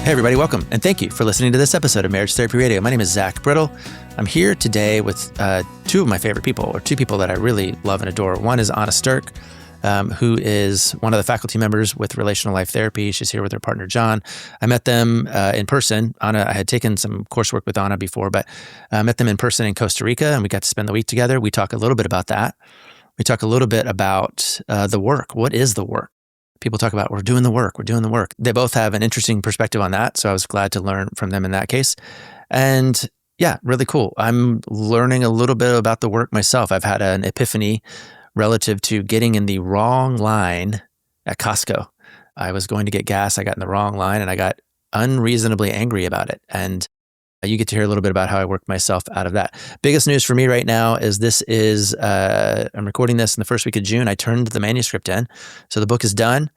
Hey, everybody, welcome. And thank you for listening to this episode of Marriage Therapy Radio. My name is Zach Brittle. I'm here today with two of my favorite people, or two people that I really love and adore. One is Anna Sturck, who is one of the faculty members with Relational Life Therapy. She's here with her partner, John. I met them in person. Anna, I had taken some coursework with Anna before, but I met them in person in Costa Rica, and we got to spend the week together. We talk a little bit about that. We talk a little bit about the work. What is the work? People talk about, we're doing the work. They both have an interesting perspective on that. So I was glad to learn from them in that case. And yeah, really cool. I'm learning a little bit about the work myself. I've had an epiphany relative to getting in the wrong line at Costco. I was going to get gas. I got in the wrong line and I got unreasonably angry about it. And you get to hear a little bit about how I worked myself out of that. Biggest news for me right now is I'm recording this in the first week of June. I turned the manuscript in. So the book is done.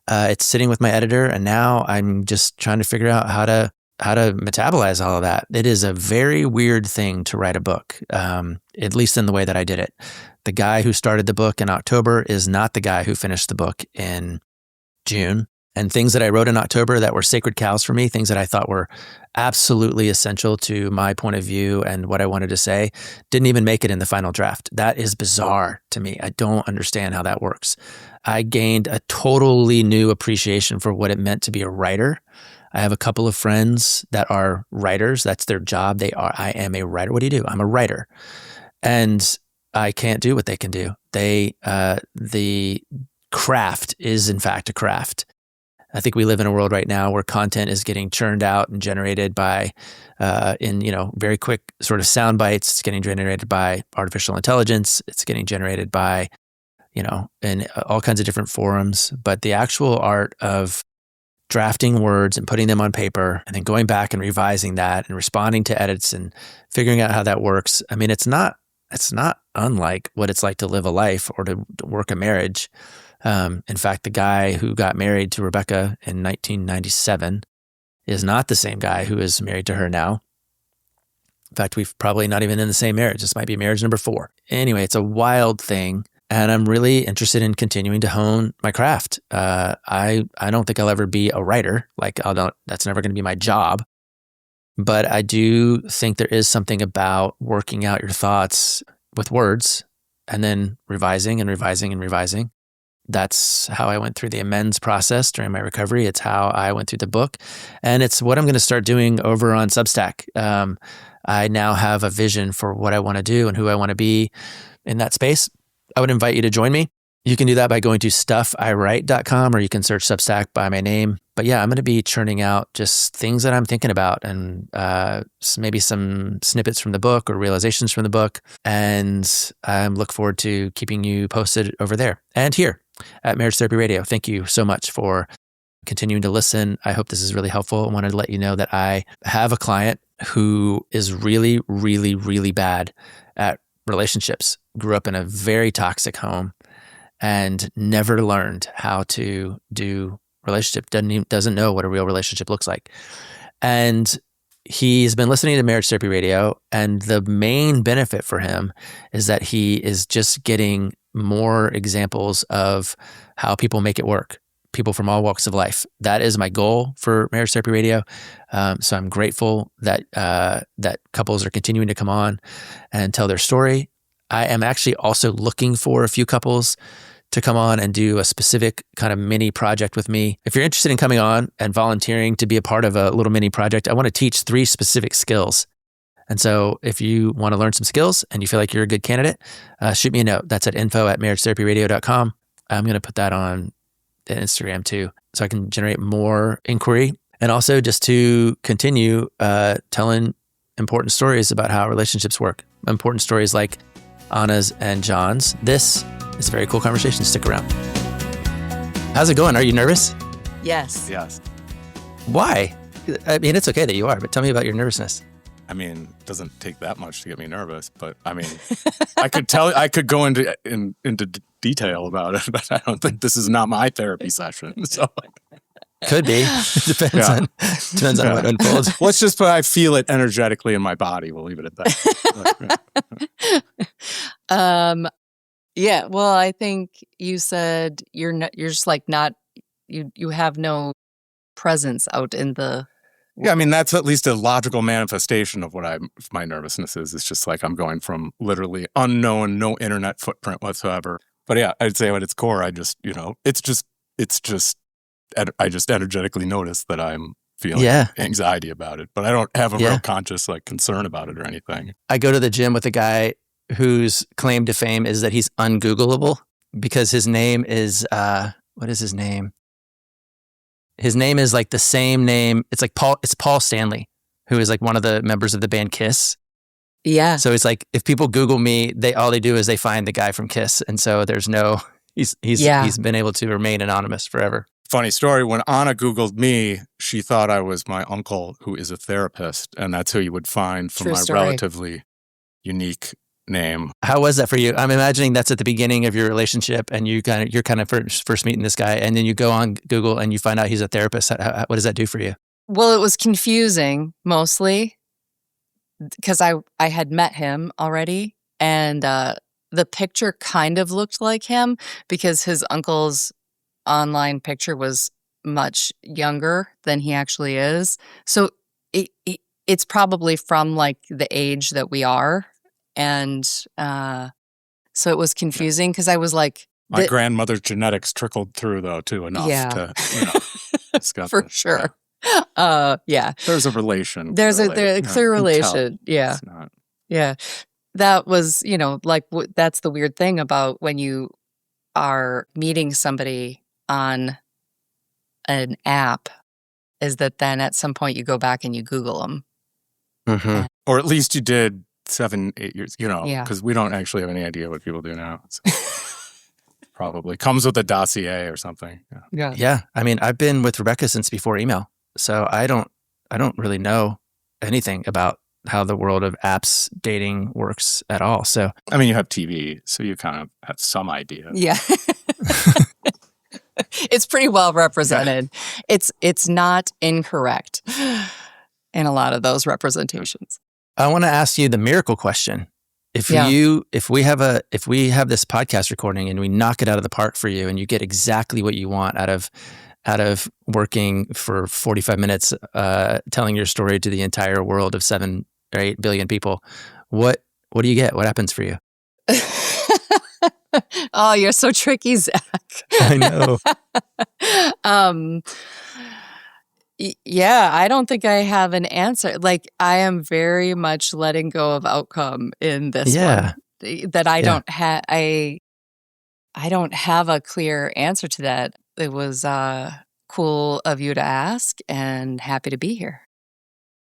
It's sitting with my editor. And now I'm just trying to figure out how to metabolize all of that. It is a very weird thing to write a book, at least in the way that I did it. The guy who started the book in October is not the guy who finished the book in June. And things that I wrote in October that were sacred cows for me, things that I thought were absolutely essential to my point of view and what I wanted to say, didn't even make it in the final draft. That is bizarre to me. I don't understand how that works. I gained a totally new appreciation for what it meant to be a writer. I have a couple of friends that are writers. That's their job. I am a writer. What do you do? I'm a writer. And I can't do what they can do. The craft is in fact a craft. I think we live in a world right now where content is getting churned out and generated by, in very quick sort of sound bites. It's getting generated by artificial intelligence. It's getting generated by, in all kinds of different forums. But the actual art of drafting words and putting them on paper and then going back and revising that and responding to edits and figuring out how that works. I mean, it's not unlike what it's like to live a life or to work a marriage. In fact, the guy who got married to Rebecca in 1997 is not the same guy who is married to her now. In fact, we've probably not even in the same marriage. This might be marriage number 4. Anyway, it's a wild thing. And I'm really interested in continuing to hone my craft. I don't think I'll ever be a writer. That's never going to be my job. But I do think there is something about working out your thoughts with words and then revising and revising and revising. That's how I went through the amends process during my recovery. It's how I went through the book. And it's what I'm going to start doing over on Substack. I now have a vision for what I want to do and who I want to be in that space. I would invite you to join me. You can do that by going to stuffiwrite.com, or you can search Substack by my name. But yeah, I'm going to be churning out just things that I'm thinking about and maybe some snippets from the book or realizations from the book. And I look forward to keeping you posted over there and here at Marriage Therapy Radio. Thank you so much for continuing to listen. I hope this is really helpful. I wanted to let you know that I have a client who is really, really, really bad at relationships. Grew up in a very toxic home and never learned how to do relationship. Doesn't know what a real relationship looks like. And he's been listening to Marriage Therapy Radio, and the main benefit for him is that he is just getting more examples of how people make it work. People from all walks of life. That is my goal for Marriage Therapy Radio. So I'm grateful that that couples are continuing to come on and tell their story. I am actually also looking for a few couples to come on and do a specific kind of mini project with me. If you're interested in coming on and volunteering to be a part of a little mini project, I want to teach 3 specific skills. And so if you want to learn some skills and you feel like you're a good candidate, shoot me a note. That's at info@marriagetherapyradio.com. I'm going to put that on Instagram too, so I can generate more inquiry. And also just to continue telling important stories about how relationships work. Important stories like Anna's and John's. This is a very cool conversation. Stick around. How's it going? Are you nervous? Yes. Yes. Why? I mean, it's okay that you are, but tell me about your nervousness. I mean, it doesn't take that much to get me nervous, but I mean, I could go into detail about it, but I don't think this is not my therapy session. So could be. Depends on what unfolds. Let's just put I feel it energetically in my body. We'll leave it at that. Yeah. Well, I think you said you're just like not you have no presence out in the Yeah, I mean, that's at least a logical manifestation of what my nervousness is. It's just like I'm going from literally unknown, no internet footprint whatsoever. But yeah, I'd say at its core, I just, I just energetically notice that I'm feeling anxiety about it. But I don't have a real conscious like concern about it or anything. I go to the gym with a guy whose claim to fame is that he's ungoogleable because his name is, what is his name? His name is like the same name. It's like it's Paul Stanley, who is like one of the members of the band Kiss. Yeah. So it's like, if people Google me, all they do is they find the guy from Kiss. And so there's he's been able to remain anonymous forever. Funny story, when Anna Googled me, she thought I was my uncle who is a therapist. And that's who you would find from my relatively unique name. How was that for you? I'm imagining that's at the beginning of your relationship and you're kind of first meeting this guy, and then you go on Google and you find out he's a therapist. What does that do for you? Well, it was confusing mostly because I had met him already, and the picture kind of looked like him because his uncle's online picture was much younger than he actually is. So it's probably from like the age that we are. And so it was confusing because I was like... My grandmother's genetics trickled through, though, too, enough to, discuss For sure. Yeah. There's a relation. There's a clear relation. Yeah. Yeah. That was, that's the weird thing about when you are meeting somebody on an app, is that then at some point you go back and you Google them. Mm-hmm. Or at least you did 7-8 years, because we don't actually have any idea what people do now. So probably comes with a dossier or something. Yeah. I mean, I've been with Rebecca since before email, so I don't really know anything about how the world of apps dating works at all. So I mean, you have TV, so you kind of have some idea. Yeah. It's pretty well represented. Yeah. It's not incorrect in a lot of those representations. I want to ask you the miracle question. If we have this podcast recording and we knock it out of the park for you and you get exactly what you want out of working for 45 minutes, telling your story to the entire world of 7 or 8 billion people, what do you get? What happens for you? Oh, you're so tricky, Zach. I know. Yeah, I don't think I have an answer. Like, I am very much letting go of outcome in this one. That I don't have. I don't have a clear answer to that. It was cool of you to ask, and happy to be here.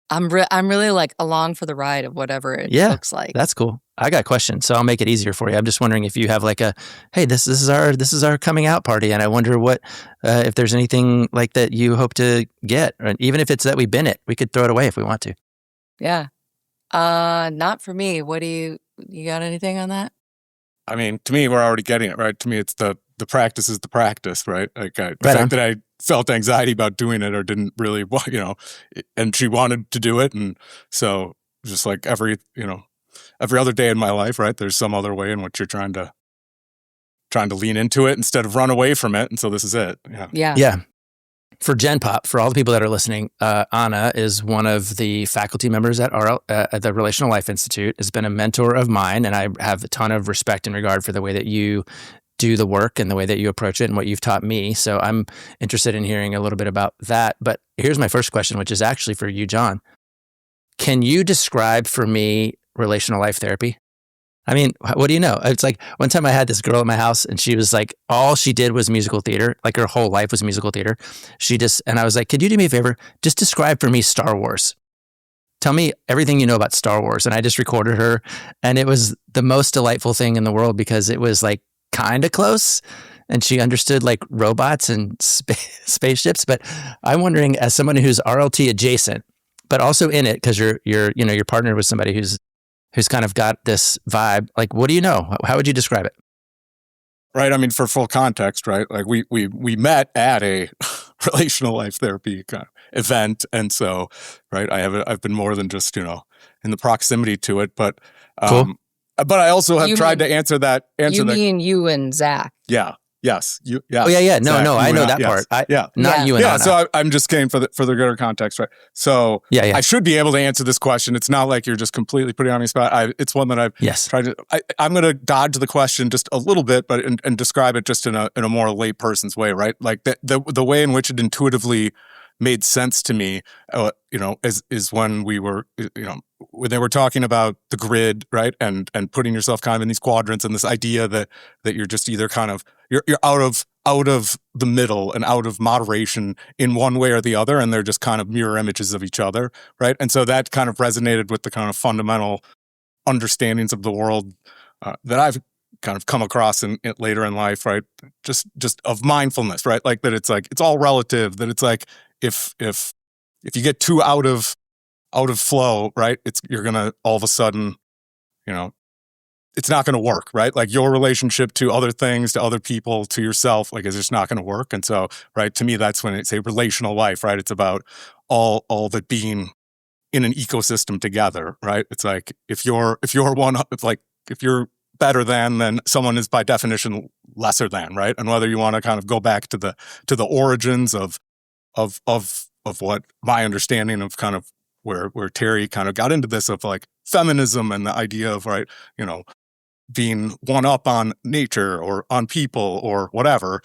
I'm really like along for the ride of whatever it looks like. That's cool. I got questions, so I'll make it easier for you. I'm just wondering if you have like hey, this is our coming out party, and I wonder what if there's anything like that you hope to get, or even if it's that we've been it, we could throw it away if we want to. Yeah, not for me. What do you got anything on that? I mean, to me, we're already getting it, right? To me, it's the practice is the practice, right? Like the fact that I felt anxiety about doing it or didn't really, and she wanted to do it. And so just like every other day in my life, right? There's some other way in which you're trying to lean into it instead of run away from it. And so this is it. Yeah. For Gen Pop, for all the people that are listening, Anna is one of the faculty members at the Relational Life Institute, has been a mentor of mine, and I have a ton of respect and regard for the way that you do the work and the way that you approach it and what you've taught me. So I'm interested in hearing a little bit about that. But here's my first question, which is actually for you, John. Can you describe for me relational life therapy? I mean, what do you know? It's like one time I had this girl at my house and she was like, all she did was musical theater. Like her whole life was musical theater. And I was like, could you do me a favor? Just describe for me Star Wars. Tell me everything you know about Star Wars. And I just recorded her. And it was the most delightful thing in the world because it was like kind of close. And she understood like robots and spaceships. But I'm wondering, as someone who's RLT adjacent, but also in it, because you're partnered with somebody who's kind of got this vibe. Like, what do you know? How would you describe it? Right. I mean, for full context, right? Like we met at a relational life therapy kind of event. And so, right, I've been more than just, in the proximity to it, but, cool. But I also have tried to answer that. You mean you and Zach? Yeah. Yes. You. Oh Yes. yeah. No, Zach, I know that yes. part. Yeah. Not Yeah. you and Yeah. Anna. So I'm just saying for the greater context, right? So Yeah. I should be able to answer this question. It's not like you're just completely putting on me spot. It's one that I've Yes. tried to. I'm going to dodge the question just a little bit, but and describe it just in a more lay person's way, right? Like the way in which it intuitively made sense to me, is when we were, when they were talking about the grid, right, and putting yourself kind of in these quadrants, and this idea that you're just either kind of you're out of the middle and out of moderation in one way or the other, and they're just kind of mirror images of each other, right? And so that kind of resonated with the kind of fundamental understandings of the world that I've kind of come across in later in life, right? Just of mindfulness, right? Like that it's all relative, that it's like if you get too out of flow, right? You're gonna all of a sudden, it's not gonna work, right? Like your relationship to other things, to other people, to yourself, like it's just not gonna work. And so, right, to me, that's when it's a relational life, right? It's about all that being in an ecosystem together, right? It's like if you're better than, then someone is by definition lesser than, right? And whether you want to kind of go back to the origins of what my understanding of kind of where Terry kind of got into this of like feminism and the idea of, right, being one up on nature or on people or whatever.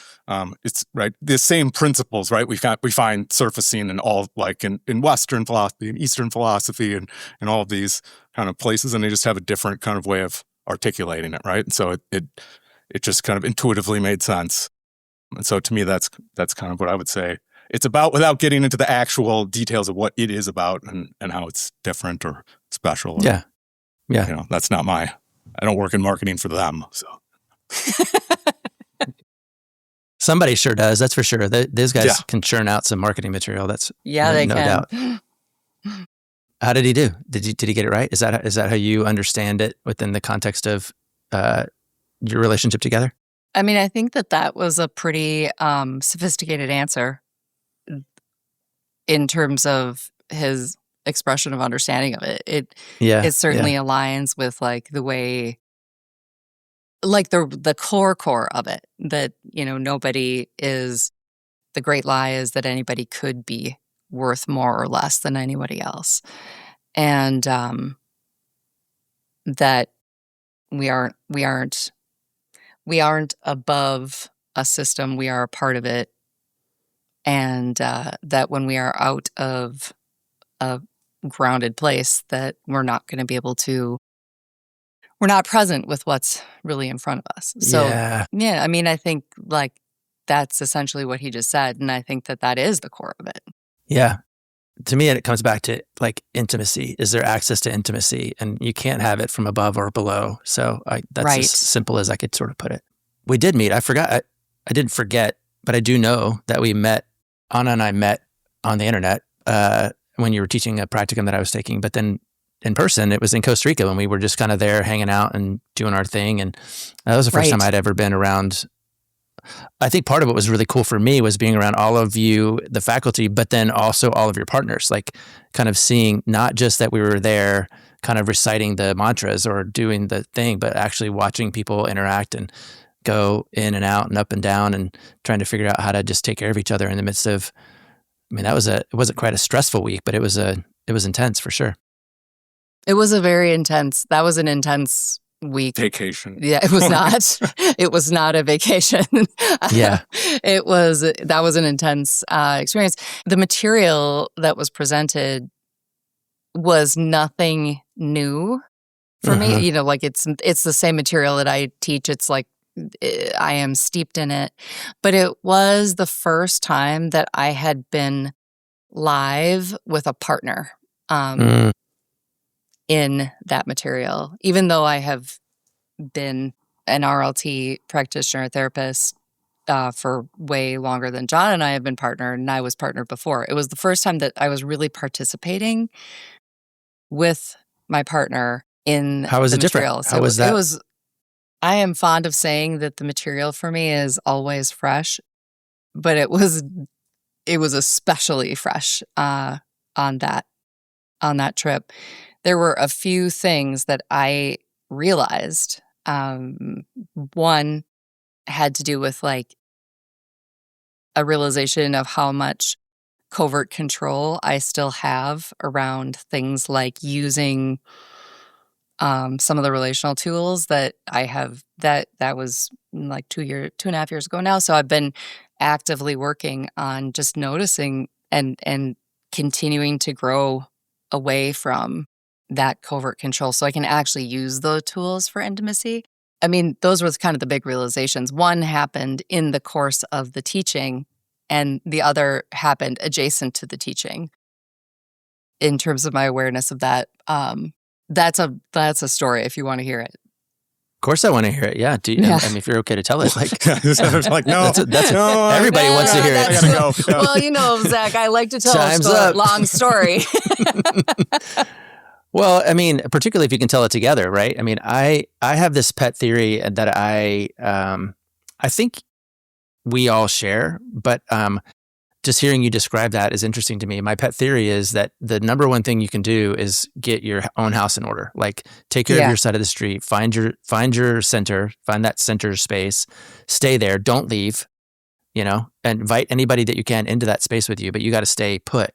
It's right. The same principles, right? We find surfacing in all, like in Western philosophy and Eastern philosophy and all of these kind of places, and they just have a different kind of way of articulating it, right? And so it just kind of intuitively made sense. And so to me, that's kind of what I would say it's about, without getting into the actual details of what it is about and how it's different or special. Yeah. Yeah. That's not I don't work in marketing for them. So somebody sure does. That's for sure. Those guys can churn out some marketing material. That's they no can. doubt. How did he do? Did he get it right? Is that how you understand it within the context of your relationship together? I mean, I think that was a pretty sophisticated answer in terms of his expression of understanding of it. It certainly aligns with like the way, like the core of it, that nobody is, the great lie is that anybody could be worth more or less than anybody else, and that we aren't above a system, we are a part of it, and that when we are out of a grounded place, that we're not going to be able to, we're not present with what's really in front of us. So I mean, I think like that's essentially what he just said, and I think that is the core of it. Yeah. To me, it comes back to like intimacy. Is there access to intimacy? And you can't have it from above or below. So that's as simple as I could sort of put it. We did meet. I forgot. I didn't forget, but I do know that we met. Anna and I met on the internet when you were teaching a practicum that I was taking. But then in person, it was in Costa Rica when we were just kind of there hanging out and doing our thing. And that was the first time I'd ever been around. I think part of what was really cool for me was being around all of you, the faculty, but then also all of your partners, like kind of seeing not just that we were there kind of reciting the mantras or doing the thing, but actually watching people interact and go in and out and up and down and trying to figure out how to just take care of each other in the midst of, I mean, it wasn't quite a stressful week, but it was intense for sure. It was that was an intense week. Vacation. Yeah, it was not. It was not a vacation. Yeah. That was an intense experience. The material that was presented was nothing new for me. Like it's the same material that I teach. It's like I am steeped in it. But it was the first time that I had been live with a partner in that material, even though I have been an RLT practitioner, therapist for way longer than John and I have been partnered, and I was partnered before. It was the first time that I was really participating with my partner in How was the it different? material. How was that? I am fond of saying that the material for me is always fresh, but it was especially fresh on that trip. There were a few things that I realized. One, had to do with like a realization of how much covert control I still have around things like using some of the relational tools that I have. That was like 2.5 years ago now. So I've been actively working on just noticing and continuing to grow away from that covert control so I can actually use those tools for intimacy. I mean, those were kind of the big realizations. One happened in the course of the teaching, and the other happened adjacent to the teaching in terms of my awareness of that. That's a story if you want to hear it. Of course I want to hear it. Yeah. I mean, if you're okay to tell it. Like, like no, everybody wants to hear it. I gotta go. Well, Zach, I like to tell Time's a up. long story. Well, I mean, particularly if you can tell it together, right? I mean, I have this pet theory that I think we all share, but just hearing you describe that is interesting to me. My pet theory is that the number one thing you can do is get your own house in order. Like, take care of your side of the street, find your center, find that center space, stay there, don't leave, and invite anybody that you can into that space with you, but you got to stay put.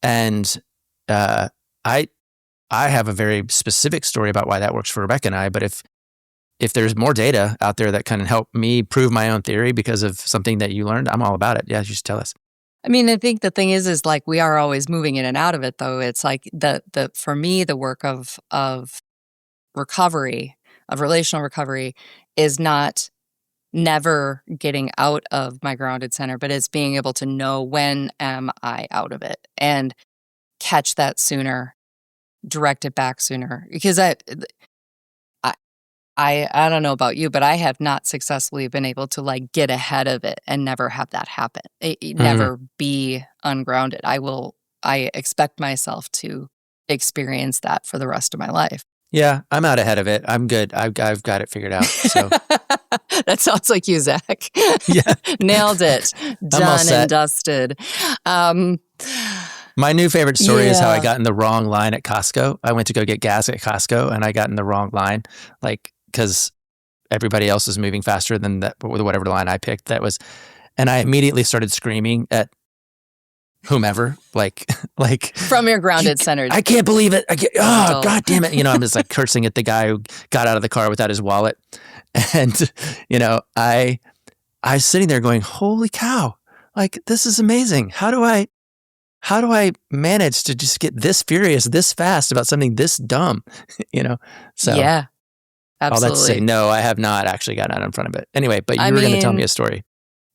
And I have a very specific story about why that works for Rebecca and I, but if there's more data out there that can help me prove my own theory because of something that you learned, I'm all about it. Yeah, you should tell us. I mean, I think the thing is like we are always moving in and out of it, though. It's like for me, the work of recovery, of relational recovery, is not never getting out of my grounded center, but it's being able to know when am I out of it and catch that sooner, direct it back sooner. Because I don't know about you, but I have not successfully been able to like get ahead of it and never have that happen. Never be ungrounded. I expect myself to experience that for the rest of my life. Yeah, I'm out ahead of it. I'm good. I've got it figured out. So that sounds like you, Zach. Yeah. Nailed it. Done and dusted. My new favorite story is how I got in the wrong line at Costco. I went to go get gas at Costco and I got in the wrong line, like, because everybody else was moving faster than that, whatever line I picked. And I immediately started screaming at whomever, like from your grounded center. I can't believe it. God damn it. I'm just like cursing at the guy who got out of the car without his wallet. And, I was sitting there going, holy cow, like, this is amazing. How do I manage to just get this furious this fast about something this dumb? So yeah, absolutely. All that to say, no, I have not actually gotten out in front of it. Anyway, but you were going to tell me a story.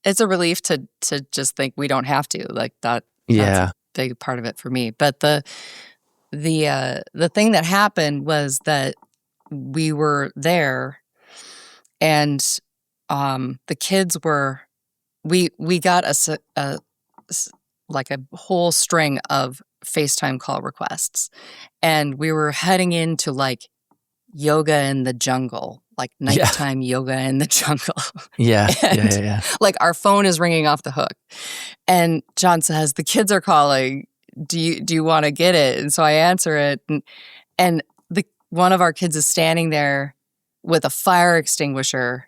It's a relief to just think we don't have to, like that. Yeah, that's a big part of it for me. But the thing that happened was that we were there, and the kids were. We got a whole string of FaceTime call requests, and we were heading into like yoga in the jungle, like nighttime yoga in the jungle. Yeah. And, yeah. Like, our phone is ringing off the hook, and John says, the kids are calling. Do you want to get it? And so I answer it, and one of our kids is standing there with a fire extinguisher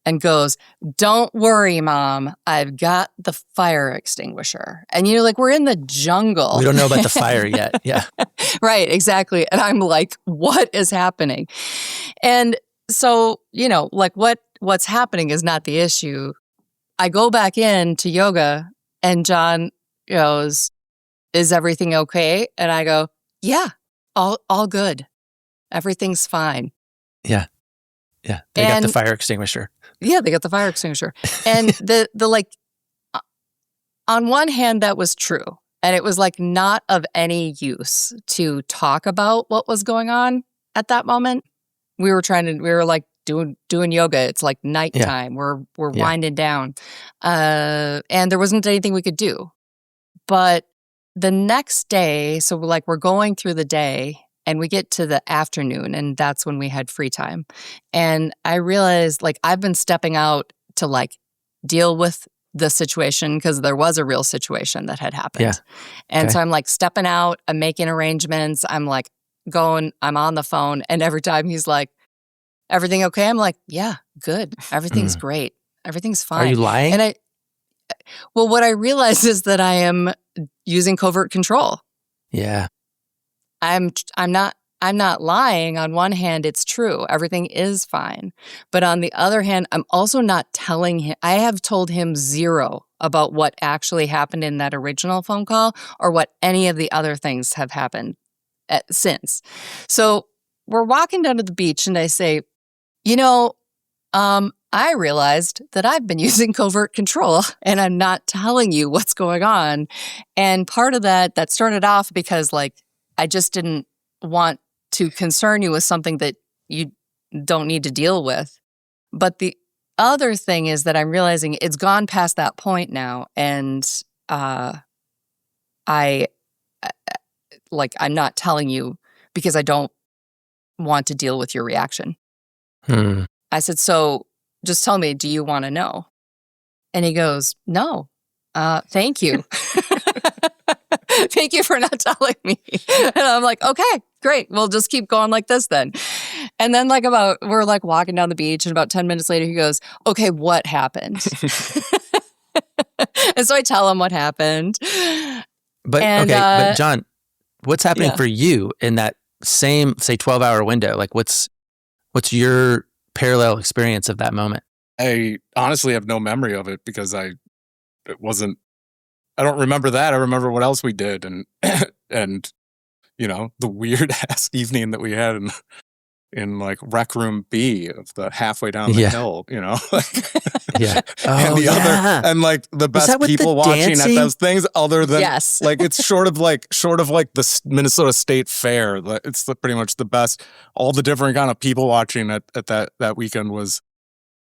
and goes, "Don't worry, Mom, I've got the fire extinguisher." And you're like, we're in the jungle. We don't know about the fire yet. Yeah. Right, exactly. And I'm like, what is happening? And so, like what's happening is not the issue. I go back in to yoga and John goes, "Is everything okay?" And I go, "Yeah, all good. Everything's fine." Yeah. Yeah. They got the fire extinguisher. Yeah, they got the fire extinguisher. And the like, on one hand, that was true. And it was like not of any use to talk about what was going on at that moment. We were like doing yoga. It's like nighttime. Yeah. We're winding down. And there wasn't anything we could do. But the next day, so we're going through the day, and we get to the afternoon, and that's when we had free time. And I realized, like, I've been stepping out to like deal with the situation because there was a real situation that had happened. Yeah. And so I'm like stepping out, I'm making arrangements, I'm like going, I'm on the phone, and every time he's like, everything okay? I'm like, yeah, good. Everything's Mm. great. Everything's Are you fine. lying? And well, what I realized is that I am using covert control. Yeah. I'm not lying. On one hand, it's true. Everything is fine. But on the other hand, I'm also not telling him. I have told him zero about what actually happened in that original phone call or what any of the other things have happened since. So we're walking down to the beach and I say, I realized that I've been using covert control and I'm not telling you what's going on. And part of that started off because I just didn't want to concern you with something that you don't need to deal with. But the other thing is that I'm realizing it's gone past that point now. And I'm not telling you because I don't want to deal with your reaction. I said, so just tell me, do you want to know? And he goes, no, thank you. Thank you for not telling me. And I'm like, okay, great. We'll just keep going like this then. And then we're walking down the beach and about 10 minutes later, he goes, okay, what happened? And so I tell him what happened. But John, what's happening Yeah. for you in that same, say, 12-hour window? Like what's your parallel experience of that moment? I honestly have no memory of it because I don't remember that. I remember what else we did and the weird ass evening that we had in Rec Room B of the halfway down the hill, Yeah. And the best people watching dancing? at those things other than Yes. it's sort of like the Minnesota State Fair. It's pretty much the best. All the different kind of people watching at that weekend was,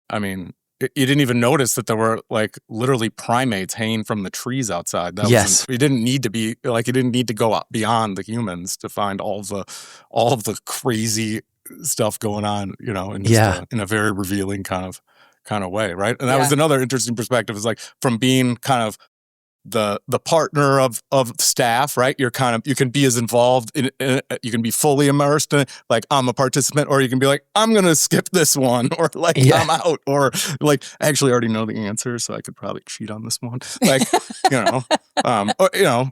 I mean, you didn't even notice that there were literally primates hanging from the trees outside. You didn't need to be you didn't need to go up beyond the humans to find all of the crazy stuff going on, in a very revealing kind of way, right? And that was another interesting perspective. Is from being kind of the partner of staff, right? You can be as involved in you can be fully immersed in it, I'm a participant, or you can be I'm gonna skip this one, or I'm out, or actually I already know the answer, so I could probably cheat on this one,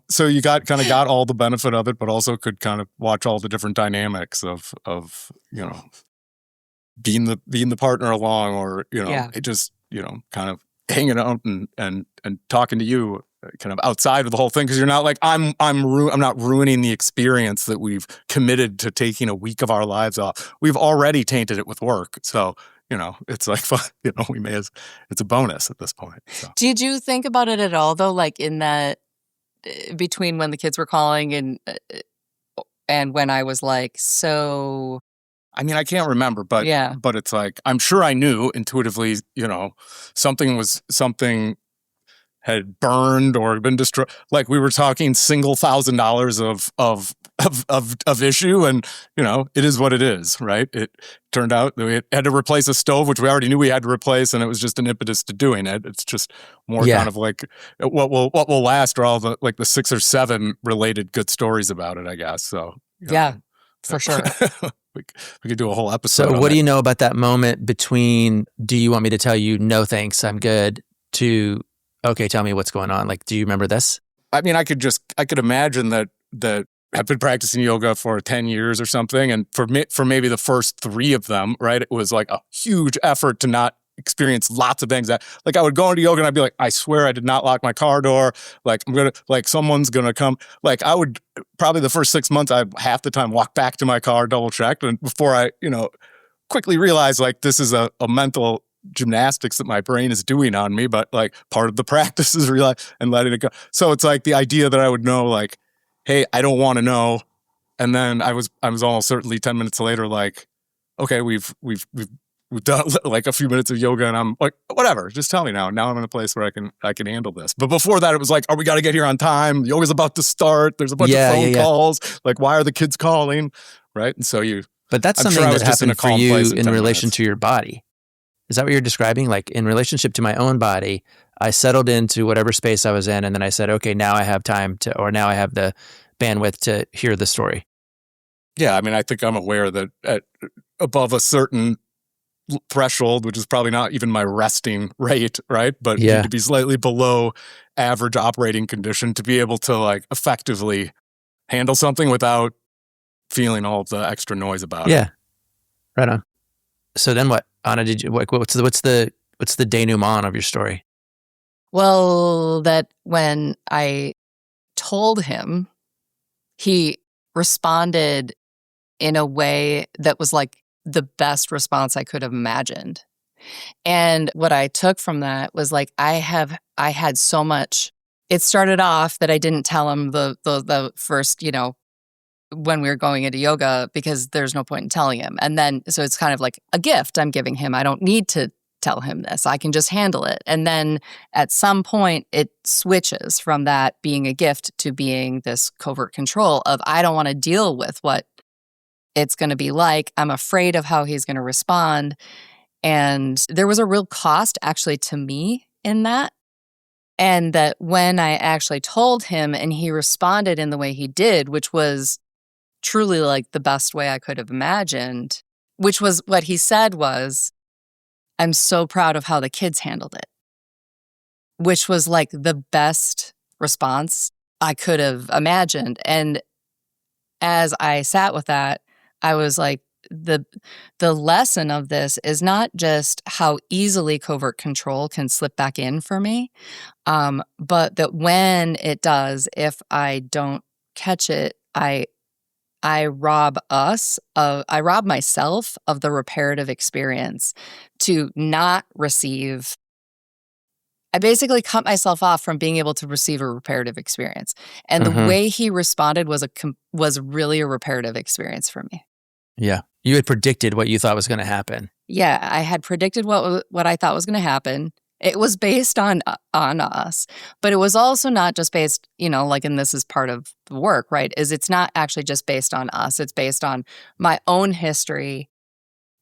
so you got all the benefit of it, but also could kind of watch all the different dynamics of being the partner along, or just kind of hanging out and talking to you kind of outside of the whole thing, because you're not I'm not ruining the experience that we've committed to taking a week of our lives off. We've already tainted it with work, so it's we may as it's a bonus at this point. So. Did you think about it at all though, in that between when the kids were calling and when I was so? I mean, I can't remember, but it's I'm sure I knew intuitively, something had burned or been destroyed. We were talking single $1,000s of issue, and it is what it is, right? It turned out that we had to replace a stove, which we already knew we had to replace, and it was just an impetus to doing it. It's just more kind of what will last are all the the 6 or 7 related good stories about it, I guess. So for sure. We could do a whole episode. So what do you know about that moment between, do you want me to tell you, no thanks, I'm good, to, okay, tell me what's going on? Do you remember this? I mean, I could imagine that I've been practicing yoga for 10 years or something. And for maybe the first 3 of them, right, it was a huge effort to not experience lots of things that, I would go into yoga and I'd be I swear I did not lock my car door. I'm going to, someone's going to come. I would probably the first 6 months, I'd half the time walk back to my car, double check. And before I, quickly realize this is a mental gymnastics that my brain is doing on me, but part of the practice is realize and letting it go. So it's the idea that I would know, hey, I don't want to know. And then I was almost certainly 10 minutes later, okay, we've done a few minutes of yoga, and I'm whatever, just tell me now. Now I'm in a place where I can handle this. But before that, it was we got to get here on time. Yoga's about to start. There's a bunch of phone calls. Why are the kids calling? Right. And so but that's something that happened for you in relation to your body. Is that what you're describing? In relationship to my own body, I settled into whatever space I was in, and then I said, okay, now I have time to, or now I have the bandwidth to hear the story. Yeah, I mean, I think I'm aware that above a certain threshold, which is probably not even my resting rate, right? But Yeah. need to be slightly below average operating condition to be able to like effectively handle something without feeling all the extra noise about it. Yeah. Right on. So then what? Anna, what's the denouement of your story? Well, that when I told him, he responded in a way that was like the best response I could have imagined. And what I took from that was like, I had so much. It started off that I didn't tell him the first, when we were going into yoga, because there's no point in telling him. And then, so it's kind of like a gift I'm giving him. I don't need to tell him this. I can just handle it. And then at some point it switches from that being a gift to being this covert control of, I don't want to deal with what it's going to be like. I'm afraid of how he's going to respond. And there was a real cost actually to me in that. And that when I actually told him and he responded in the way he did, which was truly like the best way I could have imagined, which was what he said was, I'm so proud of how the kids handled it, which was like the best response I could have imagined. And as I sat with that, I was like, the lesson of this is not just how easily covert control can slip back in for me, but that when it does, if I don't catch it, I rob myself of the reparative experience to not receive. I basically cut myself off from being able to receive a reparative experience. And the way he responded was really a reparative experience for me. Yeah. You had predicted what you thought was going to happen. Yeah, I had predicted what I thought was going to happen. It was based on us, but it was also not just based, and this is part of the work, right? It's not actually just based on us. It's based on my own history,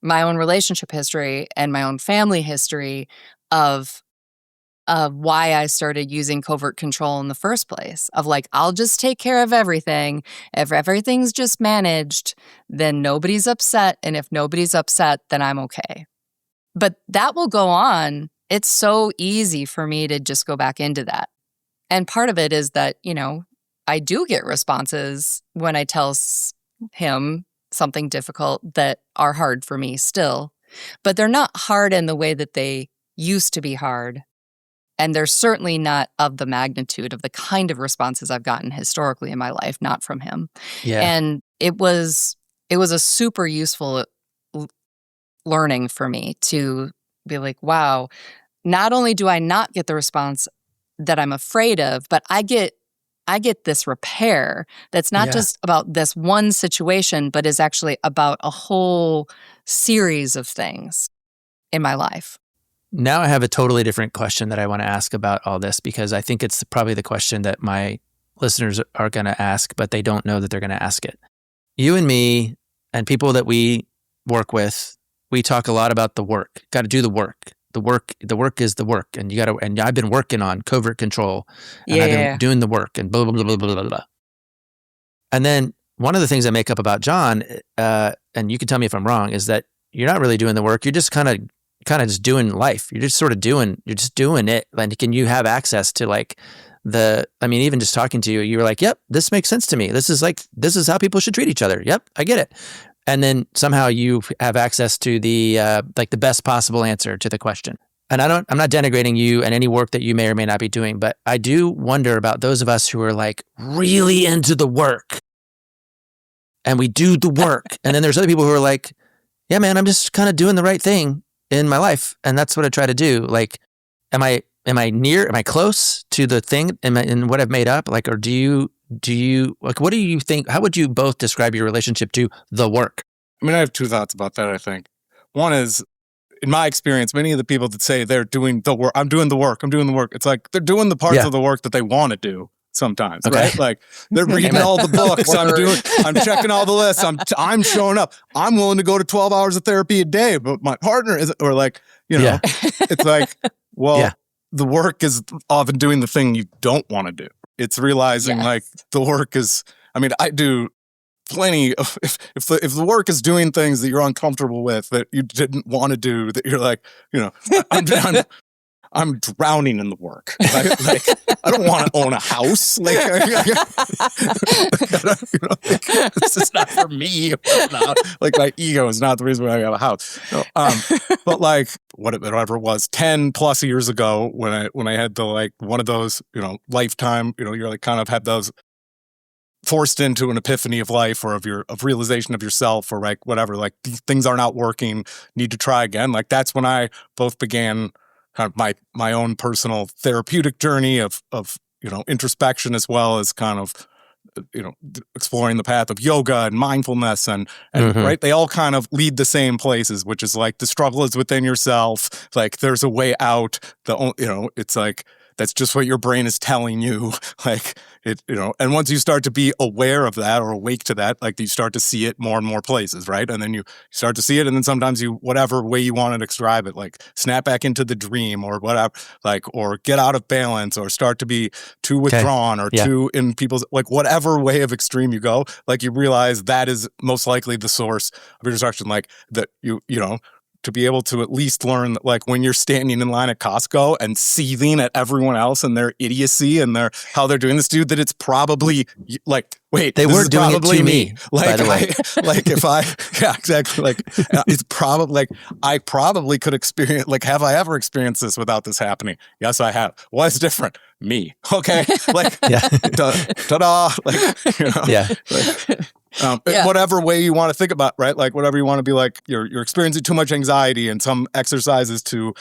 my own relationship history, and my own family history of why I started using covert control in the first place. Of like, I'll just take care of everything. If everything's just managed, then nobody's upset. And if nobody's upset, then I'm okay. But that will go on. It's so easy for me to just go back into that. And part of it is that, I do get responses when I tell him something difficult that are hard for me still. But they're not hard in the way that they used to be hard. And they're certainly not of the magnitude of the kind of responses I've gotten historically in my life, not from him. Yeah. And it was a super useful learning for me to be like, wow, not only do I not get the response that I'm afraid of, but I get this repair that's not just about this one situation, but is actually about a whole series of things in my life. Now I have a totally different question that I want to ask about all this, because I think it's probably the question that my listeners are going to ask, but they don't know that they're going to ask it. You and me and people that we work with, we talk a lot about the work. Got to do the work. The work is the work. And and I've been working on covert control, and I've been doing the work and blah, blah, blah, blah, blah, blah, blah. And then one of the things I make up about John, and you can tell me if I'm wrong, is that you're not really doing the work. You're just kind of just doing life. You're just doing it. And can you have access to even just talking to you, you were like, yep, this makes sense to me. This is how people should treat each other. Yep, I get it. And then somehow you have access to the best possible answer to the question. And I'm not denigrating you and any work that you may or may not be doing, but I do wonder about those of us who are like really into the work and we do the work. And then there's other people who are like, yeah, man, I'm just kind of doing the right thing in my life. And that's what I try to do. Like, am I close to the thing in what I've made up? Like, or do you like, what do you think? How would you both describe your relationship to the work? I mean, I have two thoughts about that, I think. One is, in my experience, many of the people that say they're doing the work, I'm doing the work, it's like they're doing the parts of the work that they want to do sometimes, right? Like they're reading all the books, I'm checking all the lists, I'm showing up. I'm willing to go to 12 hours of therapy a day, but my partner isn't, or like, it's like, well, the work is often doing the thing you don't want to do. It's realizing like the work is, I mean, I do plenty of, if the work is doing things that you're uncomfortable with, that you didn't want to do, that you're like, I'm drowning in the work. Right? Like, I don't want to own a house. Like, this is not for me. Like, my ego is not the reason why I have a house. No, but like, whatever it was, 10 plus years ago, when I had the, like, one of those, lifetime, you're like kind of had those forced into an epiphany of life, or of realization of yourself, or like whatever, like these things are not working, need to try again. Like, that's when I both began kind of my own personal therapeutic journey of introspection, as well as kind of exploring the path of yoga and mindfulness, and right, they all kind of lead the same places, which is like the struggle is within yourself. Like, there's a way out. It's like, that's just what your brain is telling you. Like, and once you start to be aware of that, or awake to that, like, you start to see it more and more places, right? And then you start to see it, and then sometimes you, whatever way you want to describe it, like snap back into the dream, or whatever, like, or get out of balance, or start to be too withdrawn, or too in people's, like, whatever way of extreme you go, like, you realize that is most likely the source of your destruction. Like, that to be able to at least learn that, like, when you're standing in line at Costco and seething at everyone else and their idiocy and how they're doing this, dude, that it's probably like, wait, they weren't doing it to me. Like, by the way. yeah, exactly. Like, it's probably like, I probably could experience, like, have I ever experienced this without this happening? Yes, I have. What's different? Me. Okay. Like, ta-da. Like, like, whatever way you want to think about, right? Like, whatever you want to be, like, you're experiencing too much anxiety, and some exercises to,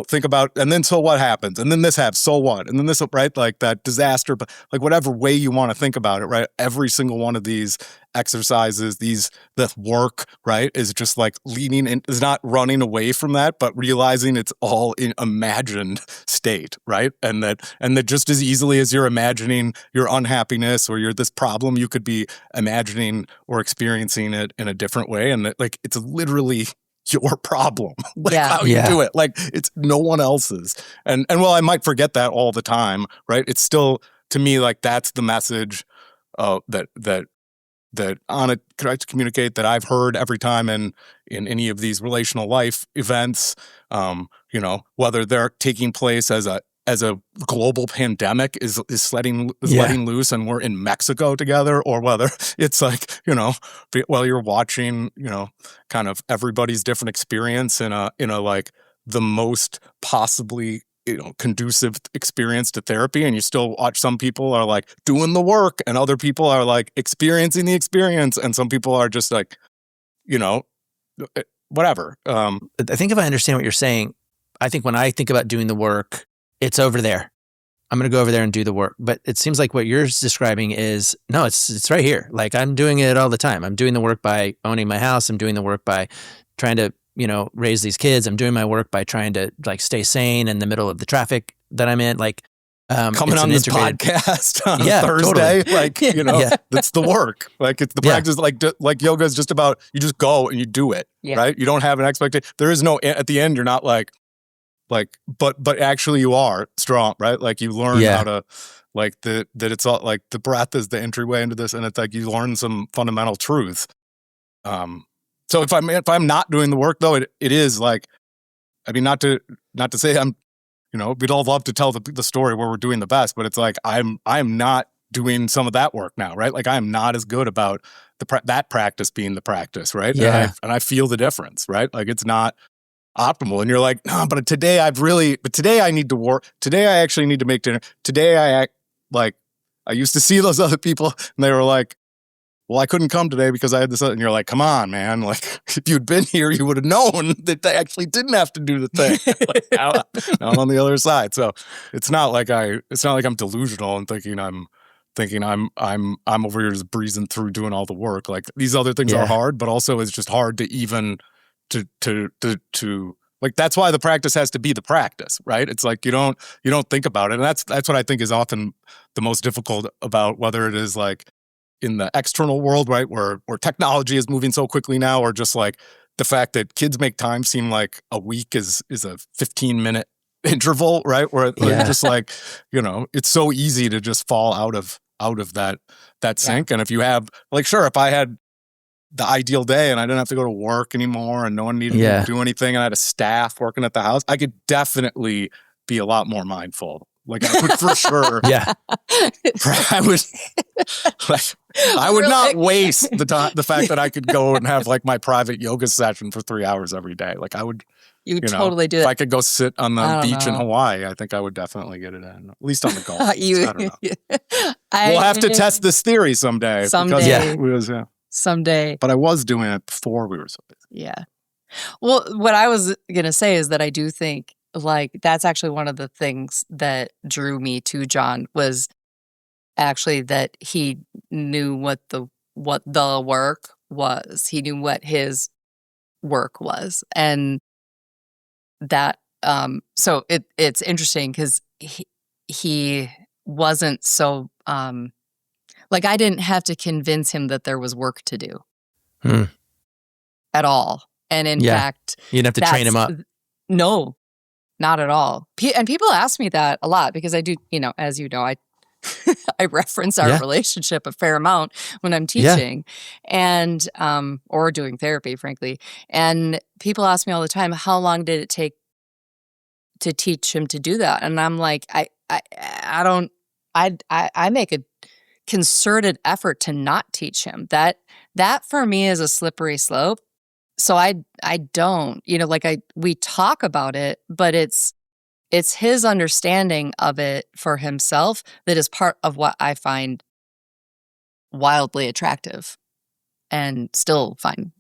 think about, and then so what happens? And then this happens, so what? And then this, right? Like, that disaster, but like, whatever way you want to think about it, right? Every single one of these exercises, the work, right, is just like leaning in, is not running away from that, but realizing it's all in imagined state, right? And that just as easily as you're imagining your unhappiness or this problem, you could be imagining or experiencing it in a different way. And that, like, it's literally your problem, like, how you do it. Like, it's no one else's. And well, I might forget that all the time, right? It's still, to me, like, that's the message that Anna tries to communicate, that I've heard every time in any of these relational life events, whether they're taking place as a global pandemic is letting loose, and we're in Mexico together, or whether it's like, while you're watching, kind of everybody's different experience in a like the most possibly conducive experience to therapy, and you still watch some people are like doing the work, and other people are like experiencing the experience, and some people are just like, whatever. I think if I understand what you're saying, I think when I think about doing the work, it's over there. I'm going to go over there and do the work. But it seems like what you're describing is, no, it's right here. Like, I'm doing it all the time. I'm doing the work by owning my house. I'm doing the work by trying to raise these kids. I'm doing my work by trying to, like, stay sane in the middle of the traffic that I'm in. Like, coming on this podcast on Thursday, totally. Like, that's the work. Like, it's the practice. Like yoga is just about, you just go and you do it, right? You don't have an expectation. There is no, at the end, you're not like, but actually you are strong, right? Like, you learn how to, like, that it's all, like, the breath is the entryway into this, and it's like you learn some fundamental truths. So if I'm not doing the work, though, it is like, I mean, not to say I'm, we'd all love to tell the story where we're doing the best, but it's like, I'm not doing some of that work now, right? Like, I'm not as good about that practice being the practice, right? Yeah. And I feel the difference, right? Like, it's not optimal, and you're like, no, but today I need to work. Today I actually need to make dinner. Today I used to see those other people, and they were like, well, I couldn't come today because I had this, and you're like, come on, man. Like, if you'd been here, you would have known that they actually didn't have to do the thing. Like, now I'm on the other side. So it's not like I'm delusional and thinking I'm over here just breezing through doing all the work. Like, these other things are hard, but also it's just hard to even to like, that's why the practice has to be the practice, right? It's like, you don't think about it. And that's what I think is often the most difficult about, whether it is like in the external world, right, where technology is moving so quickly now, or just like the fact that kids make time seem like a week is a 15-minute interval, right? Where it's just like, it's so easy to just fall out of out of that sync. And if you have, like, sure, if I had the ideal day and I didn't have to go to work anymore and no one needed to do anything and I had a staff working at the house, I could definitely be a lot more mindful. Like, I would for sure. I would not waste the fact that I could go and have like my private yoga session for 3 hours every day. Like, I would. You totally do If it. I could go sit on the beach in Hawaii, I think I would definitely get it in. At least on the golf. I don't know. We'll have to test this theory someday. Someday. But I was doing it before we were so busy. Yeah. Well, what I was going to say is that I do think like that's actually one of the things that drew me to John was actually that he knew what the work was. He knew what his work was. And that so it's interesting because he wasn't so like I didn't have to convince him that there was work to do at all. And in fact, you didn't have to train him up. No, not at all. And people ask me that a lot because I do, as you know, I I reference our relationship a fair amount when I'm teaching and or doing therapy, frankly. And people ask me all the time, how long did it take to teach him to do that? And I'm like, I make a concerted effort to not teach him. That for me is a slippery slope. So I don't, we talk about it, but it's his understanding of it for himself that is part of what I find wildly attractive and still find,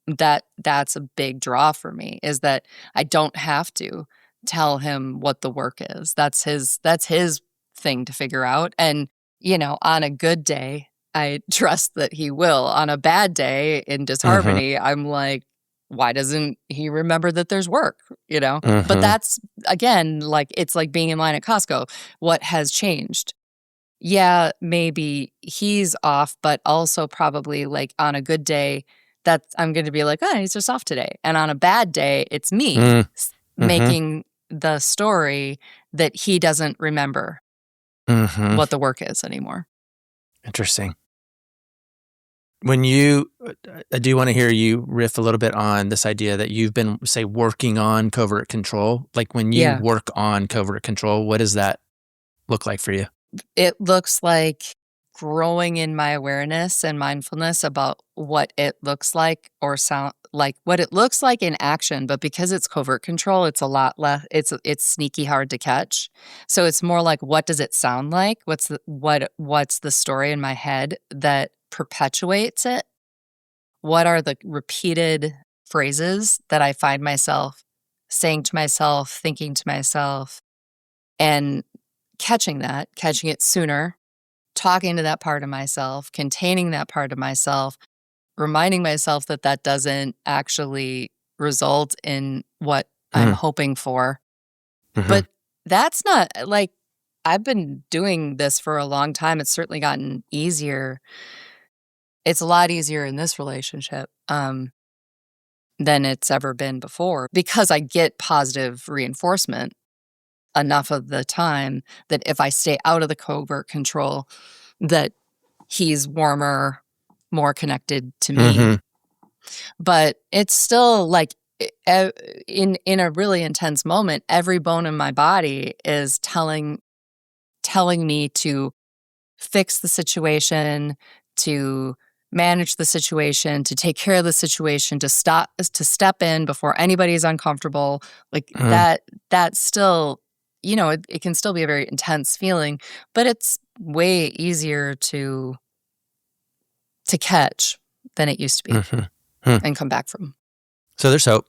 that's a big draw for me is that I don't have to tell him what the work is. That's his thing to figure out. And, on a good day, I trust that he will. On a bad day in disharmony, I'm like, why doesn't he remember that there's work, But that's, again, like, it's like being in line at Costco. What has changed? Yeah, maybe he's off, but also probably like on a good day, I'm going to be like, oh, he's just off today. And on a bad day, it's me making the story that he doesn't remember what the work is anymore. Interesting. I do want to hear you riff a little bit on this idea that you've been, say, working on covert control. Like when you work on covert control, what does that look like for you? It looks like growing in my awareness and mindfulness about what it looks like or sound like, what it looks like in action. But because it's covert control, it's a lot less, it's sneaky hard to catch. So it's more like, what does it sound like? What's the story in my head that perpetuates it? What are the repeated phrases that I find myself saying to myself, thinking to myself, and catching it sooner, talking to that part of myself, containing that part of myself, reminding myself that doesn't actually result in what I'm hoping for. But that's not like, I've been doing this for a long time. It's certainly gotten easier. It's a lot easier in this relationship than it's ever been before because I get positive reinforcement enough of the time that if I stay out of the covert control, that he's warmer, more connected to me. But it's still like in a really intense moment, every bone in my body is telling me to fix the situation, to manage the situation, to take care of the situation, to step in before anybody's uncomfortable. Like that's still, it can still be a very intense feeling, but it's way easier to catch than it used to be and come back from. So there's hope.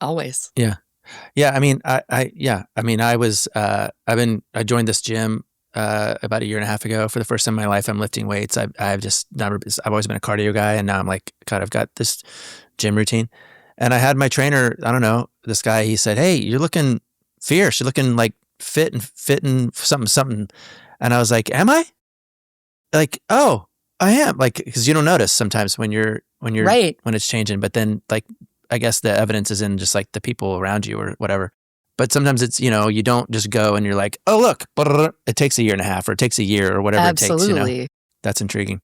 Always. Yeah. Yeah. I mean, I joined this gym about a year and a half ago. For the first time in my life, I'm lifting weights. I've always been a cardio guy, and now I'm like, God, I've got this gym routine. And I had my trainer, I don't know, this guy, he said, hey, you're looking fierce. You're looking like fit and something. And I was like, am I? Like, oh, I am. Like, because you don't notice sometimes when you're right, when it's changing. But then, like, I guess the evidence is in just like the people around you or whatever. But sometimes it's, you don't just go and you're like, oh, look, it takes a year and a half or it takes a year or whatever it takes, Absolutely. That's intriguing.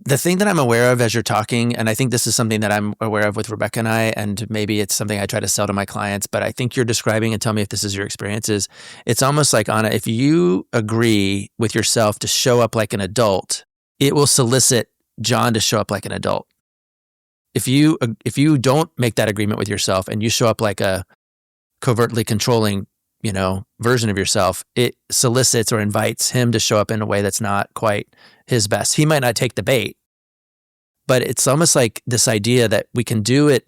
The thing that I'm aware of as you're talking, and I think this is something that I'm aware of with Rebecca and I, and maybe it's something I try to sell to my clients, but I think you're describing, and tell me if this is your experience, is it's almost like, Anna, if you agree with yourself to show up like an adult, it will solicit John to show up like an adult. If you don't make that agreement with yourself and you show up like a covertly controlling, version of yourself, it solicits or invites him to show up in a way that's not quite his best. He might not take the bait, but it's almost like this idea that we can do it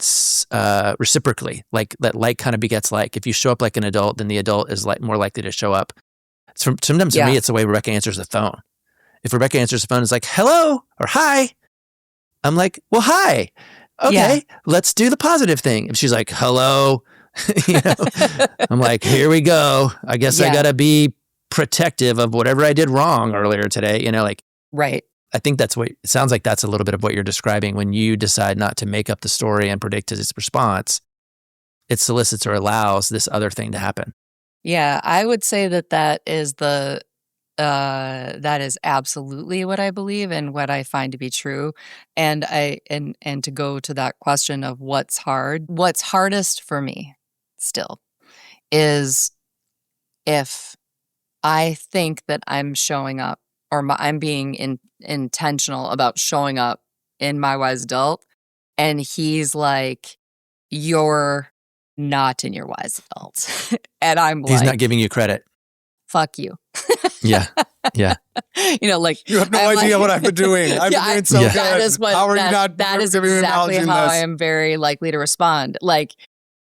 reciprocally, like that like kind of begets like. If you show up like an adult, then the adult is like more likely to show up. Sometimes for me, it's the way Rebecca answers the phone. If Rebecca answers the phone, it's like, hello or hi. I'm like, well, hi. Okay, let's do the positive thing. If she's like, hello, I'm like, here we go. I guess I got to be protective of whatever I did wrong earlier today, Right. I think that's what it sounds like. That's a little bit of what you're describing when you decide not to make up the story and predict its response. It solicits or allows this other thing to happen. Yeah, I would say that is that is absolutely what I believe and what I find to be true. And and to go to that question of what's hardest for me still is if I think that I'm showing up or I'm being intentional about showing up in my wise adult, and he's like, you're not in your wise adult. And I'm He's like, not giving you credit. fuck you. Yeah. Yeah. Like you have no idea what I've been doing. I've been doing so good. That is what, how are you not that is exactly how I am very likely to respond. Like,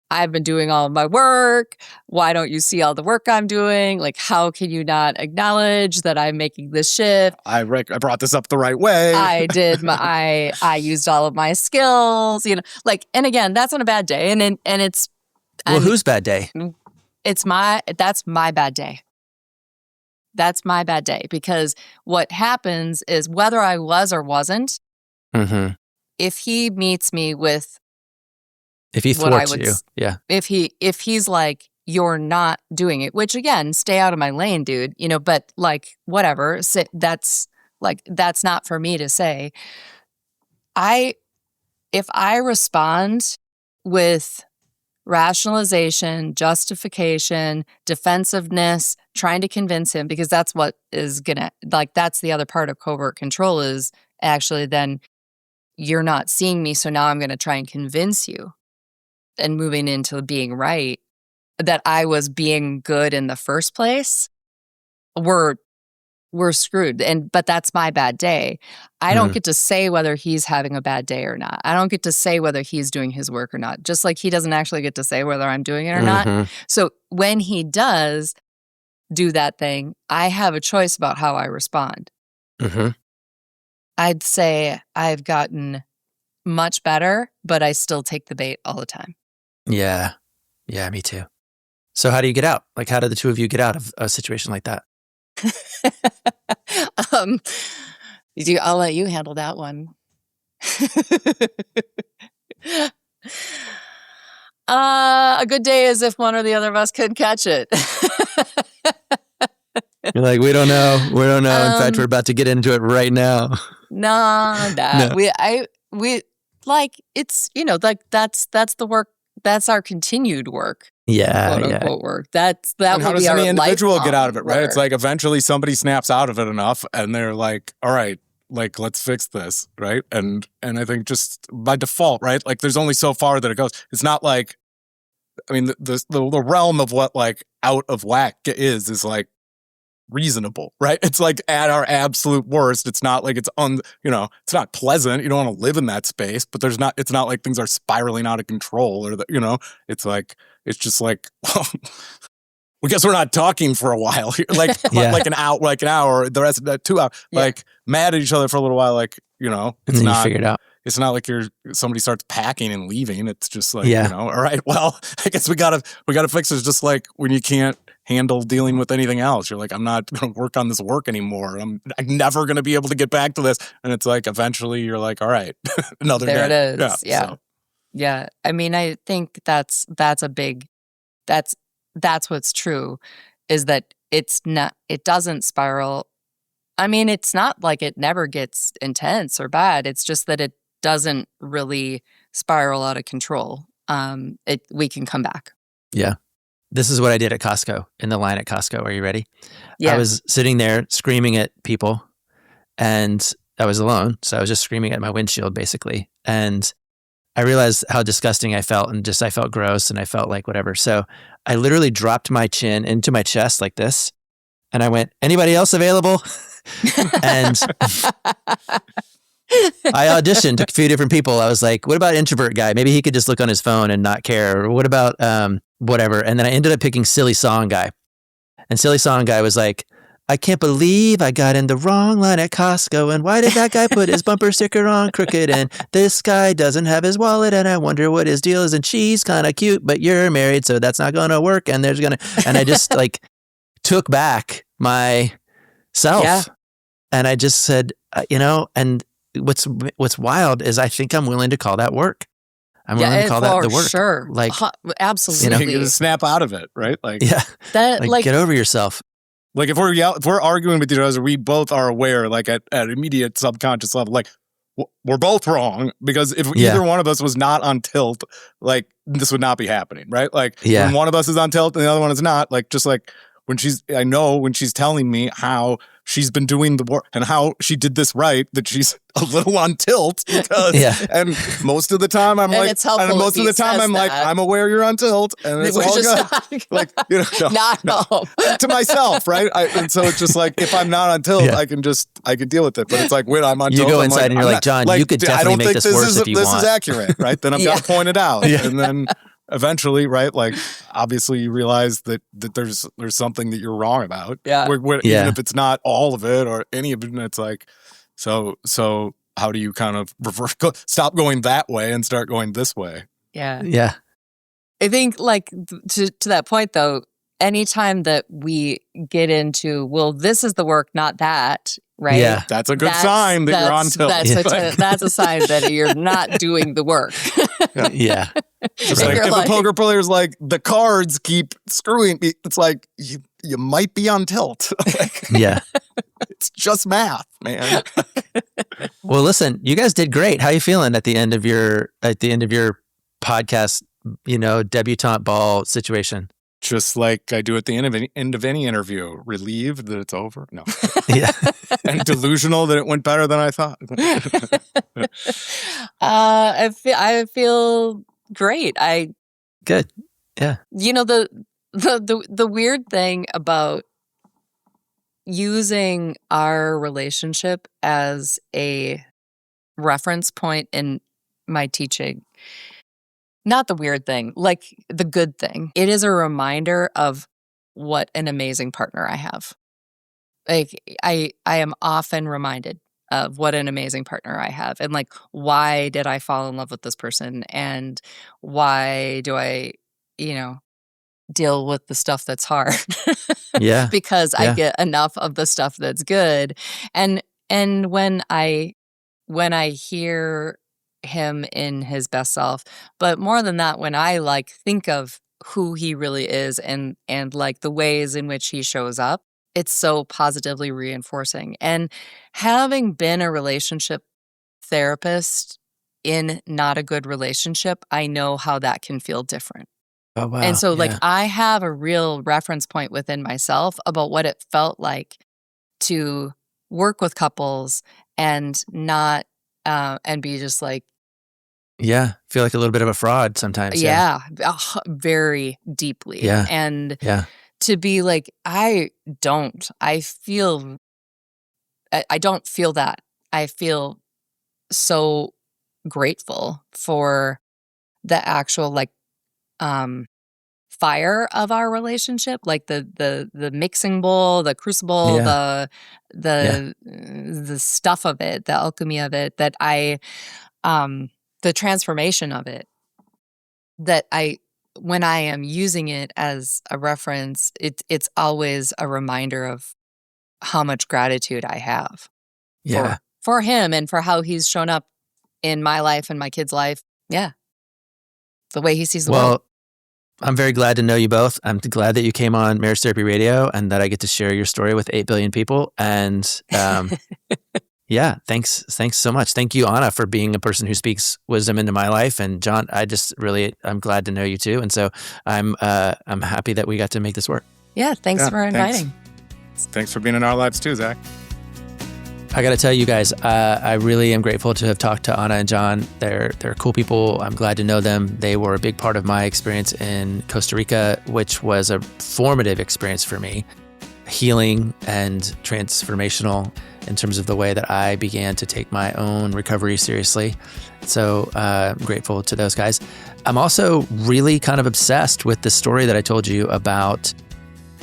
I've been doing all of my work. Why don't you see all the work I'm doing? Like, how can you not acknowledge that I'm making this shift? I brought this up the right way. I did I used all of my skills, and again, that's on a bad day. And it's, well, whose bad day? That's my bad day. That's my bad day, because what happens is whether I was or wasn't, if he meets me with, if he thwarts you, if he's like, you're not doing it, which again, stay out of my lane, dude, but like, whatever, that's not for me to say. If I respond with rationalization, justification, defensiveness, trying to convince him, because that's what is gonna, that's the other part of covert control, is actually then you're not seeing me, so now I'm gonna try and convince you, and moving into being right, that I was being good in the first place, we're screwed. But that's my bad day. I don't get to say whether he's having a bad day or not. I don't get to say whether he's doing his work or not, just like he doesn't actually get to say whether I'm doing it or not. So when he does do that thing, I have a choice about how I respond. I'd say I've gotten much better, but I still take the bait all the time. Yeah. Yeah, me too. So how do you get out? Like, how do the two of you get out of a situation like that? I'll let you handle that one. A good day is if one or the other of us could catch it. You're like, we don't know. In fact, we're about to get into it right now. No. We like, it's, like that's the work. That's our continued work. Yeah. Quote unquote work. That and will how does be our any individual get out of it, right? work. It's like eventually somebody snaps out of it enough and they're like, all right, like, let's fix this, right? And I think just by default, right? Like, there's only so far that it goes. It's not like, I mean, the realm of what like out of whack is like reasonable, right? It's like at our absolute worst. It's not like it's it's not pleasant. You don't want to live in that space, but it's not like things are spiraling out of control or it's like, it's just like, well, I guess we're not talking for a while here. Like, like an hour, the rest of that 2 hours, like mad at each other for a little while. Like, it's not, you figure it out. It's not like somebody starts packing and leaving. It's just like, all right, well, I guess we gotta fix this. Just like when you can't handle dealing with anything else, you're like, I'm not going to work on this work anymore. I'm never going to be able to get back to this. And it's like, eventually you're like, all right, another there day. It is. Yeah. I mean, I think that's that's what's true, is that it doesn't spiral. I mean, it's not like it never gets intense or bad. It's just that it doesn't really spiral out of control. We can come back. Yeah. This is what I did at Costco, in the line at Costco. Are you ready? Yeah. I was sitting there screaming at people, and I was alone. So I was just screaming at my windshield, basically. And I realized how disgusting I felt, and I felt gross, and I felt like whatever. So I literally dropped my chin into my chest like this. And I went, anybody else available? And I auditioned a few different people. I was like, what about introvert guy? Maybe he could just look on his phone and not care. Or what about whatever? And then I ended up picking silly song guy. And silly song guy was like, I can't believe I got in the wrong line at Costco. And why did that guy put his bumper sticker on crooked? And this guy doesn't have his wallet. And I wonder what his deal is. And she's kind of cute, but you're married, so that's not going to work. And I just like took back myself. Yeah. And I just said, and what's wild is I think I'm willing to call that work. I'm willing to call that the work. Sure. Like, absolutely. You snap out of it, right? Like, yeah. That get over yourself. Like if we're arguing with each other, we both are aware, like at immediate subconscious level, like we're both wrong, because if either one of us was not on tilt, like this would not be happening, right? Like when one of us is on tilt and the other one is not, like just like I know when she's telling me how she's been doing the work and how she did this right, that she's a little on tilt because, and most of the time I'm like, and most of the time I'm like, I'm aware you're on tilt, and it's all good. Like, to myself, right? And so it's just like, if I'm not on tilt, I can deal with it. But it's like when I'm on tilt, you go inside and you're like, John, you could definitely make this worse if you want. This is accurate, right? Then I've got to point it out, and then eventually, right? Like, obviously, you realize that there's something that you're wrong about. Yeah. Even if it's not all of it or any of it, and it's like, so how do you kind of stop going that way and start going this way? Yeah. Yeah. I think, like, to that point, though, anytime that we get into, well, this is the work, not that, right? Yeah. That's a good sign that you're on tilt. That's a sign that you're not doing the work. Yeah. It's like if a poker player's like, the cards keep screwing me, it's like, you might be on tilt. Yeah. It's just math, man. Well, listen, you guys did great. How are you feeling at the end of your podcast, debutante ball situation? Just like I do at the end of any interview, relieved that it's over. No. Yeah. And delusional that it went better than I thought. I feel great. Good. Yeah. The weird thing about using our relationship as a reference point in my teaching, not the weird thing, like the good thing. It is a reminder of what an amazing partner I have. Like I am often reminded of what an amazing partner I have, and like, why did I fall in love with this person, and why do I, deal with the stuff that's hard? Yeah. Because I get enough of the stuff that's good. And when I hear him in his best self, but more than that, when I like think of who he really is and like the ways in which he shows up, it's so positively reinforcing. And having been a relationship therapist in not a good relationship, I know how that can feel different. Oh, wow. And so like I have a real reference point within myself about what it felt like to work with couples and not and be just like, feel like a little bit of a fraud sometimes. Very deeply. Yeah. And to be like, I don't feel that. I feel so grateful for the actual like fire of our relationship, like the mixing bowl, the crucible, the stuff of it, the alchemy of it, that the transformation of it, that when I am using it as a reference, it's always a reminder of how much gratitude I have for him and for how he's shown up in my life and my kid's life. Yeah. The way he sees the world. I'm very glad to know you both. I'm glad that you came on Marriage Therapy Radio and that I get to share your story with 8 billion people. And yeah, thanks so much. Thank you, Anna, for being a person who speaks wisdom into my life. And John, I'm glad to know you too. And so I'm happy that we got to make this work. Yeah, thanks for inviting. Thanks for being in our lives too, Zach. I got to tell you guys, I really am grateful to have talked to Anna and John. They're cool people. I'm glad to know them. They were a big part of my experience in Costa Rica, which was a formative experience for me, healing and transformational in terms of the way that I began to take my own recovery seriously. So I'm grateful to those guys. I'm also really kind of obsessed with the story that I told you about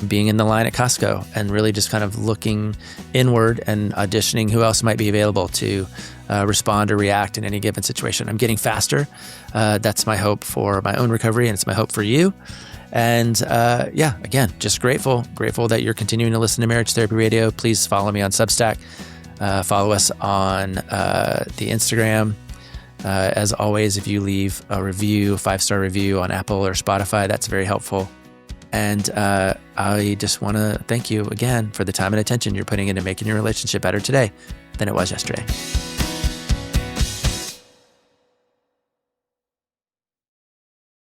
being in the line at Costco and really just kind of looking inward and auditioning who else might be available to respond or react in any given situation. I'm getting faster. That's my hope for my own recovery, and it's my hope for you. And again, just grateful that you're continuing to listen to Marriage Therapy Radio. Please follow me on Substack. Follow us on the Instagram. As always, if you leave a review, a 5-star review on Apple or Spotify, that's very helpful. And I just want to thank you again for the time and attention you're putting into making your relationship better today than it was yesterday.